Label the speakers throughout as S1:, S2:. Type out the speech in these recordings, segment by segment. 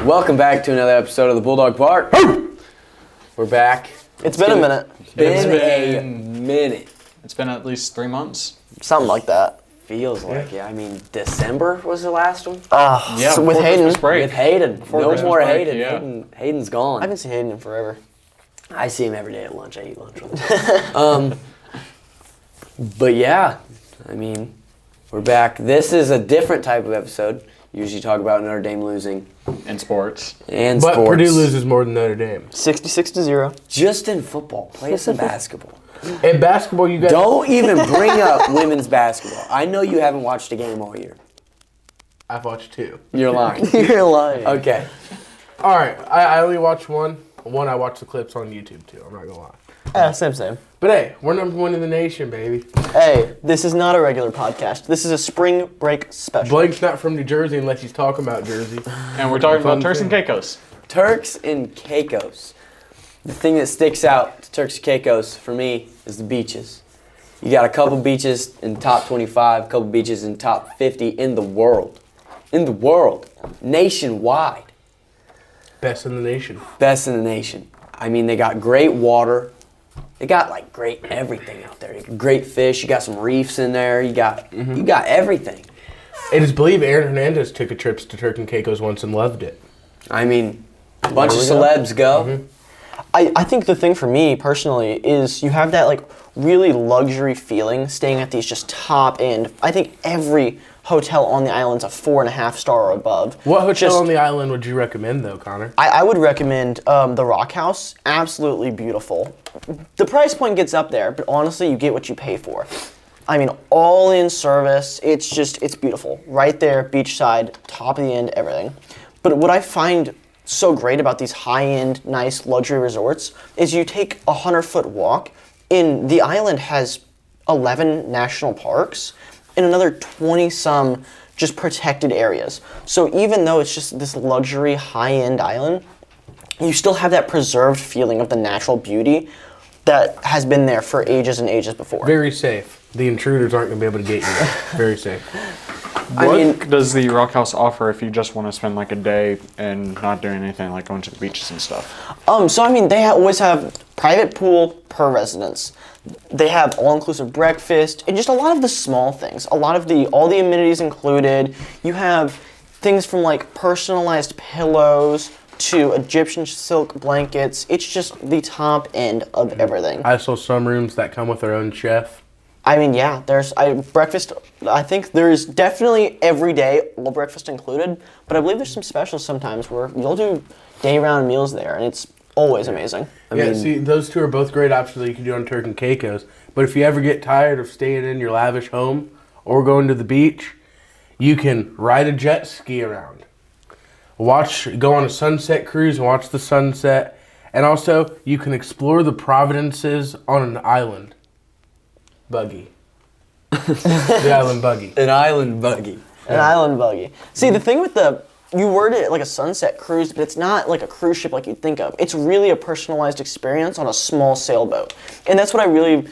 S1: Welcome back to another episode of the Bulldog Park. We're back.
S2: It's been a minute.
S1: It's been a minute.
S3: It's been at least 3 months.
S2: Something like that.
S1: Feels like it. I mean, December was the last one.
S3: Yeah,
S2: so with Hayden.
S1: With Hayden.
S3: Before
S1: No
S3: Christmas
S1: more
S3: break,
S1: Hayden.
S3: yeah.
S1: Hayden's gone.
S2: I haven't seen Hayden in forever.
S1: I see him every day at lunch. I eat lunch with him. But yeah, I mean, we're back. This is a different type of episode. Usually talk about Notre Dame losing.
S3: In sports.
S1: And
S4: But
S1: sports.
S4: Purdue loses more than Notre Dame.
S2: 66-0.
S1: Just in football. Play some basketball.
S4: In basketball, you guys...
S1: Don't even bring up women's basketball. I know you haven't watched a game all year.
S4: I've watched 2.
S1: You're lying.
S2: You're lying.
S1: Okay.
S4: All right, I only watched one. One, I watched the clips on YouTube, too. I'm not going to lie.
S2: Same.
S4: But hey, we're number 1 in the nation, baby.
S2: Hey, this is not a regular podcast. This is a spring break special.
S4: Blake's not from New Jersey unless he's talking about Jersey.
S3: And we're talking about Turks and Caicos.
S1: Turks and Caicos. The thing that sticks out to Turks and Caicos for me is the beaches. You got a couple beaches in top 25, a couple beaches in top 50 in the world. In the world. Nationwide.
S4: Best in the nation.
S1: Best in the nation. I mean, they got great water. They got like great everything out there. You got great fish. You got some reefs in there. You got everything.
S4: It is believed Aaron Hernandez took a trip to Turks and Caicos once and loved it.
S1: I mean, a bunch of celebs go.
S2: Mm-hmm. I think the thing for me personally is you have that like really luxury feeling staying at these just top end. I think every hotel on the island's a 4.5 star or above.
S4: What hotel on the island would you recommend, though, Connor?
S2: I would recommend the Rock House. Absolutely beautiful. The price point gets up there, but honestly, you get what you pay for. I mean, all in service. It's beautiful. Right there, beachside, top of the end, everything. But what I find so great about these high-end, nice luxury resorts is you take a 100-foot walk. The island has 11 national parks and another 20-some just protected areas. So even though it's just this luxury, high-end island, you still have that preserved feeling of the natural beauty that has been there for ages and ages before.
S4: Very safe. The intruders aren't going to be able to get you there. Very safe.
S3: What does the Rock House offer if you just want to spend like a day and not doing anything, like going to the beaches and stuff?
S2: So I mean, they always have private pool per residence. They have all-inclusive breakfast and just a lot of the small things. All the amenities included. You have things from like personalized pillows to Egyptian silk blankets. It's just the top end of everything.
S4: I saw some rooms that come with their own chef.
S2: I mean, yeah, there's breakfast. I think there's definitely every day, all breakfast included. But I believe there's some specials sometimes where you'll do day-round meals there, and it's always amazing.
S4: I mean, see, those two are both great options that you can do on Turks and Caicos. But if you ever get tired of staying in your lavish home or going to the beach, you can ride a jet ski around. Go on a sunset cruise and watch the sunset. And also, you can explore the Providences on an island. Buggy. The island buggy.
S1: An island buggy.
S2: An island buggy. See, the thing with you word it like a sunset cruise, but it's not like a cruise ship like you'd think of. It's really a personalized experience on a small sailboat. And that's what I really,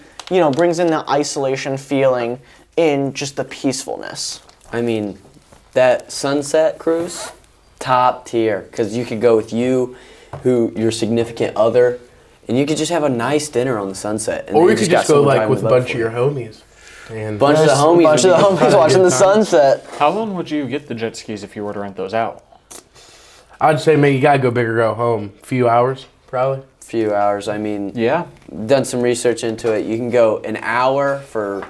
S2: brings in the isolation feeling in just the peacefulness.
S1: I mean, that sunset cruise, top tier. Because you could go with your significant other, and you could just have a nice dinner on the sunset. And
S4: Or you could just go with a bunch of your homies. And
S1: bunch of the homies
S2: watching the sunset.
S3: How long would you get the jet skis if you were to rent those out?
S4: I'd say, man, you gotta go big or go home. A few hours, probably.
S1: Few hours. I mean,
S3: Yeah.
S1: done some research into it. You can go an hour for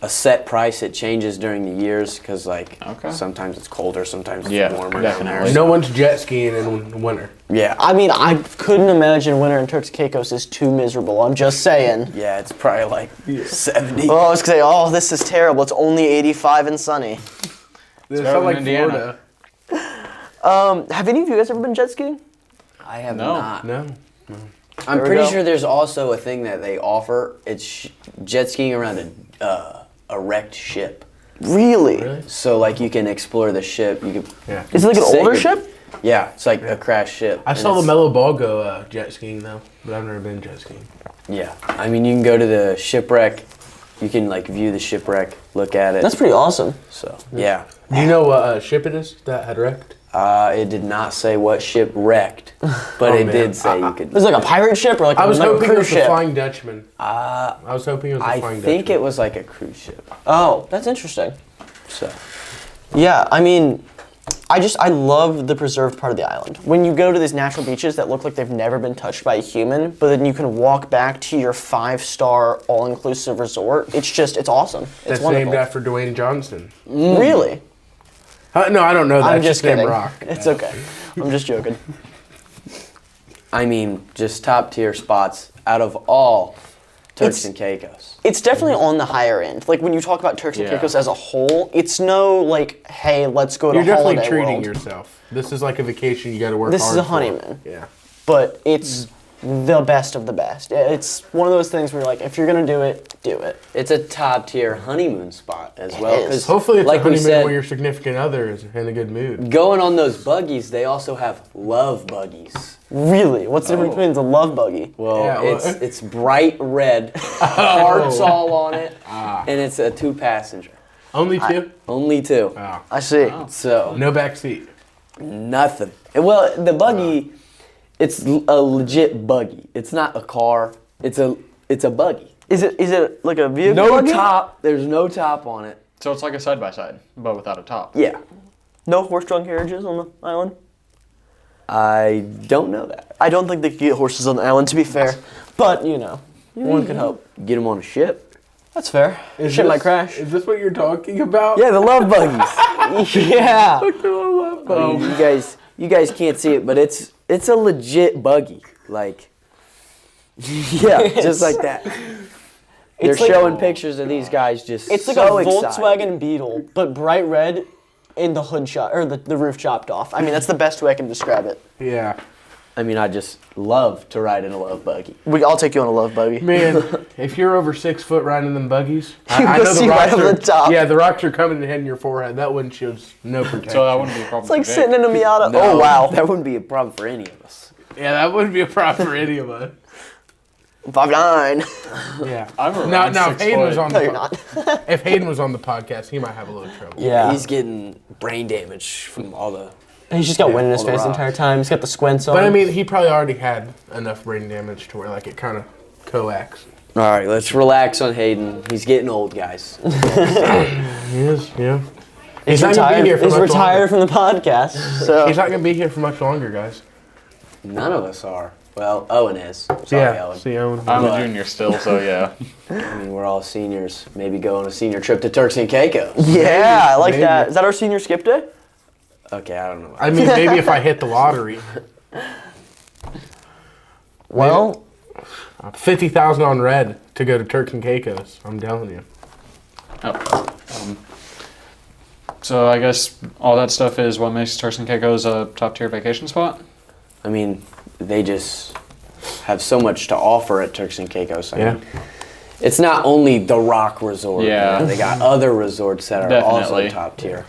S1: a set price. It changes during the years because, sometimes it's colder, sometimes it's warmer.
S3: Definitely.
S4: No one's jet skiing in winter.
S1: Yeah.
S2: I mean, I couldn't imagine winter in Turks and Caicos is too miserable. I'm just saying.
S1: Yeah, it's probably like 70.
S2: Oh, I was going to say, this is terrible. It's only 85 and sunny.
S4: It's not like Florida.
S2: Have any of you guys ever been jet skiing?
S1: I have
S3: No.
S1: not.
S4: No.
S1: I'm pretty sure there's also a thing that they offer. It's jet skiing around a wrecked ship.
S2: Really?
S1: So you can explore the ship. You can.
S4: Yeah.
S2: Is it like an older ship?
S1: Yeah, it's like a crashed ship.
S4: I saw the Mellow Ball go jet skiing though, but I've never been jet skiing.
S1: Yeah, I mean you can go to the shipwreck. You can view the shipwreck, look at it.
S2: That's pretty awesome.
S1: So yeah.
S4: Do you know what ship it is that had wrecked?
S1: It did not say what ship wrecked, but it
S4: man.
S1: did say you could.
S2: It was like a pirate ship or like
S4: I was
S2: like a
S4: hoping it
S2: cruise
S4: was the
S2: ship.
S4: Flying Dutchman. I was hoping it was the
S1: I
S4: Flying
S1: think
S4: Dutchman.
S1: it was like a cruise ship.
S2: Oh, that's interesting.
S1: So
S2: Yeah, I mean, I love the preserved part of the island. When you go to these natural beaches that look like they've never been touched by a human, but then you can walk back to your 5-star all-inclusive resort. It's awesome. It's
S4: That's
S2: wonderful.
S4: named after Dwayne Johnson.
S2: Really?
S4: No, I don't know that.
S2: I'm
S4: It's
S2: just
S4: named
S2: kidding.
S4: Rock.
S2: It's okay. I'm just joking.
S1: I mean, just top tier spots out of all Turks
S2: It's-
S1: and Caicos.
S2: It's definitely on the higher end. Like when you talk about Turks and
S3: Yeah.
S2: Caicos as a whole, it's no like, hey, let's go to
S4: You're definitely
S2: Holiday
S4: treating
S2: World.
S4: yourself. This is like a vacation you got to work
S2: This
S4: hard
S2: is a
S4: for.
S2: honeymoon.
S4: Yeah.
S2: But it's the best of the best. It's one of those things where you're like, if you're gonna do it, do it.
S1: It's a top tier honeymoon spot as well.
S2: is.
S1: 'cause
S4: Hopefully it's
S1: like
S4: a
S1: we
S4: honeymoon
S1: said,
S4: where your significant other is in a good mood.
S1: going on those buggies, they also have love buggies.
S2: Really? What's the difference between the love buggy?
S1: Well,
S4: Yeah, well-
S1: it's bright red, hearts all on it, and it's a 2-passenger.
S4: Only two?
S1: Only 2.
S4: Oh.
S2: I see.
S1: So
S4: No back seat.
S1: nothing. Well, the buggy, it's a legit buggy. It's not a car. It's a buggy.
S2: Is it like a vehicle
S1: No
S2: buggy?
S1: top. There's no top on it.
S3: So it's like a side-by-side, but without a top.
S1: Yeah.
S2: No horse-drawn carriages on the island?
S1: I don't know that.
S2: I don't think they could get horses on the island, to be fair. But, one could hope.
S1: Get them on a ship.
S2: That's fair.
S4: Is
S2: Shit
S4: this-
S2: might crash.
S4: Is this what you're talking about?
S1: Yeah, the love buggies.
S2: Yeah.
S1: Oh, you guys can't see it, but it's a legit buggy. Like, yeah, just like that. They're
S2: It's like-
S1: showing pictures of these guys just
S2: It's like
S1: so
S2: a
S1: excited.
S2: Volkswagen Beetle, but bright red and the hood shot, or the roof chopped off. I mean, that's the best way I can describe it.
S4: Yeah.
S1: I mean, I just love to ride in a love buggy.
S2: I'll take you on a love buggy.
S4: Man, if you're over 6 foot riding them buggies,
S2: You can see right over the top.
S4: Yeah, the rocks are coming and hitting your forehead. That windshield's no protection.
S3: So that wouldn't be a problem.
S2: It's like
S3: for Jake.
S2: sitting in a Miata.
S1: No,
S2: Oh, wow.
S1: that wouldn't be a problem for any of us.
S4: Yeah, that wouldn't be a problem for any of us.
S2: 5'9".
S4: Yeah.
S3: I'm around
S4: Now, if
S3: 6
S4: Hayden was
S3: foot.
S4: on
S2: No,
S4: the
S2: you're not.
S4: if Hayden was on the podcast, he might have a little trouble.
S2: Yeah.
S1: He's getting brain damage from all the.
S2: He's just got wind in his
S1: all the
S2: face the
S1: rocks.
S2: entire time. He's got the squints on.
S4: But I mean, he probably already had enough brain damage to where like it kind of coax.
S1: All right, let's relax on Hayden. He's getting old, guys.
S4: Yes, yeah.
S2: he's
S4: not gonna be
S2: retired.
S4: here for
S2: He's
S4: much
S2: retired
S4: longer.
S2: from the podcast. So
S4: He's not gonna be here for much longer, guys.
S1: None of us are. Well, Owen is. Sorry,
S4: Yeah.
S1: Owen.
S4: See, Owen.
S3: I'm
S1: But-
S3: a junior still, so yeah.
S1: I mean, we're all seniors. Maybe go on a senior trip to Turks and Caicos.
S2: yeah, I like
S4: Maybe.
S2: that. Is that our senior skip day?
S1: Okay, I don't know.
S4: I mean, maybe if I hit the lottery,
S2: Well,
S4: 50,000 on red to go to Turks and Caicos. I'm telling you.
S3: So I guess all that stuff is what makes Turks and Caicos a top-tier vacation spot?
S1: I mean, they just have so much to offer at Turks and Caicos. I
S4: Yeah.
S1: mean, it's not only the Rock Resort.
S3: Yeah.
S1: They got other resorts that are also
S3: Definitely.
S1: top tier.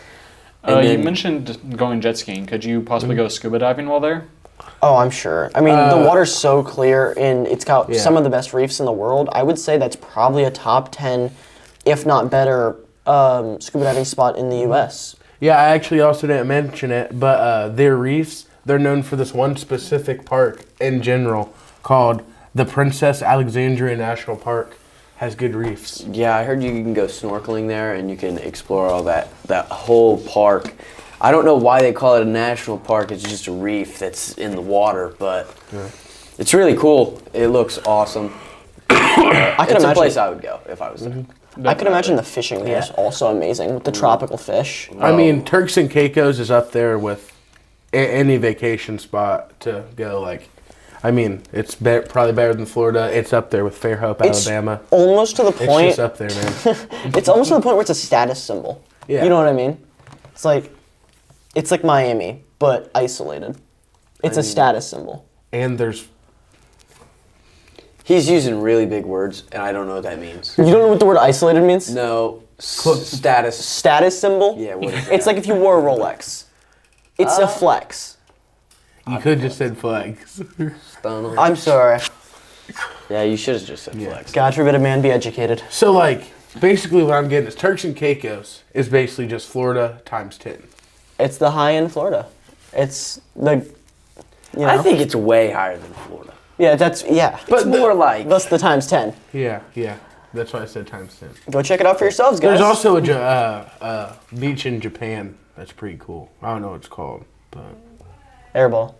S3: You
S1: then-
S3: mentioned going jet skiing. Could you possibly go scuba diving while there?
S2: oh, I'm sure. I mean, the water's so clear and it's got
S4: Yeah.
S2: some of the best reefs in the world. I would say that's probably a top 10, if not better, scuba diving spot in the U.S.
S4: Yeah, I actually also didn't mention it, but their reefs, they're known for this one specific park in general called the Princess Alexandria National Park. Has good reefs.
S1: Yeah, I heard you can go snorkeling there and you can explore all that whole park. I don't know why they call it a national park. It's just a reef that's in the water, but it's really cool. It looks awesome.
S2: I can
S1: It's a
S2: imagine.
S1: place I would go if I was there.
S2: I can imagine the fishing there is
S1: Yeah.
S2: also amazing with the tropical fish.
S4: I mean, Turks and Caicos is up there with any vacation spot to go. Like, I mean, it's probably better than Florida. It's up there with Fairhope,
S2: It's
S4: Alabama.
S2: almost to the
S4: It's
S2: point.
S4: just up there, man.
S2: It's almost to the point where it's a status symbol.
S4: Yeah.
S2: You know what I mean? It's like Miami, but isolated. It's a status symbol.
S4: And there's
S1: He's using really big words, and I don't know what that means.
S2: You don't know what the word isolated means?
S1: No, status.
S2: Status symbol?
S1: Yeah, what is
S2: It's
S1: that?
S2: like if you wore a Rolex. It's a flex.
S4: you could just said flags.
S1: Stun.
S2: I'm sorry.
S1: Yeah, you should have just said flex.
S2: God forbid a man be educated.
S4: So like, basically what I'm getting is Turks and Caicos is basically just Florida times 10.
S2: It's the high end Florida. It's the. You know?
S1: I think it's way higher than Florida.
S2: Yeah, that's
S1: But more like
S2: That's the times 10.
S4: Yeah. That's why I said times 10.
S2: Go check it out for yourselves, guys.
S4: There's also a beach in Japan that's pretty cool. I don't know what it's called, but
S2: Airball.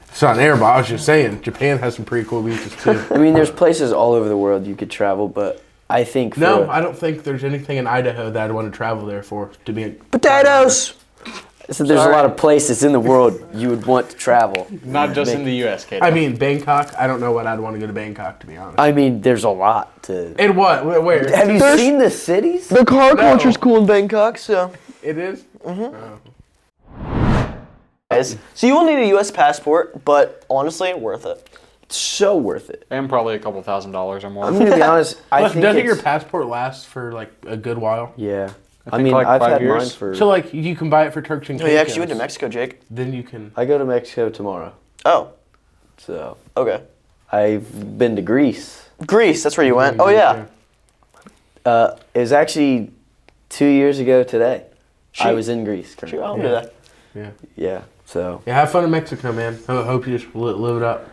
S4: it's not an airball. I was just saying, Japan has some pretty cool beaches too.
S1: I mean, there's places all over the world you could travel, but I think
S4: No, I don't think there's anything in Idaho that I'd want to travel there for. To be
S2: Potatoes!
S1: so there's a lot of places in the world you would want to travel.
S3: Not just in the U.S., Kato.
S4: I mean, Bangkok. I don't know what I'd want to go to Bangkok, to be honest.
S1: I mean, there's a lot to.
S4: And what? Where?
S1: Have you
S2: There's-
S1: seen the cities?
S2: The car
S4: No.
S2: culture's cool in Bangkok, so.
S4: It is?
S2: Guys, so you will need a U.S. passport, but honestly, worth it.
S1: It's so worth it.
S3: and probably a couple $1,000s or more.
S1: I'm gonna be honest. I think
S4: Doesn't
S1: it's,
S4: your passport last for like a good while?
S1: Yeah. I
S3: think
S1: mean,
S3: like
S1: I've
S3: 5
S1: had
S3: years.
S1: mine for.
S4: So like you can buy it for Turks and
S2: Oh,
S4: Caicos.
S2: you actually went to Mexico, Jake?
S4: Then you can.
S1: I go to Mexico tomorrow,
S2: Oh,
S1: so
S2: okay.
S1: I've been to Greece.
S2: Greece, that's where you went. Oh, yeah.
S1: It was actually 2 years ago today. I
S2: Shoot.
S1: was in Greece.
S2: Shoot,
S1: currently.
S2: I'll do that.
S4: Yeah.
S1: Yeah. So
S4: Yeah. Have fun in Mexico, man. Hope you just live it up.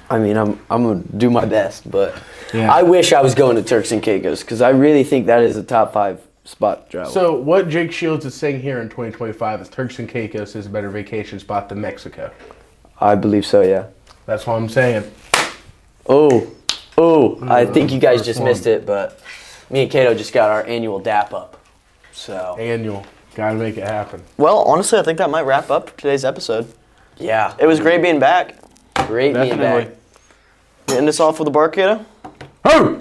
S1: I mean, I'm gonna do my best, but
S4: Yeah.
S1: I wish I was going to Turks and Caicos because I really think that is a top 5 spot to travel.
S4: So what Jake Shields is saying here in 2025 is Turks and Caicos is a better vacation spot than Mexico.
S1: I believe so. Yeah.
S4: That's what I'm saying.
S1: Oh, I think you guys
S4: first
S1: just
S4: one.
S1: missed it, but me and Kato just got our annual DAP up. So
S4: Annual. Gotta make it happen.
S2: Well, honestly, I think that might wrap up today's episode.
S1: yeah,
S2: It was great being back.
S1: great being
S3: Definitely.
S1: back.
S2: You end us off with a bark, Kato?
S4: Oh!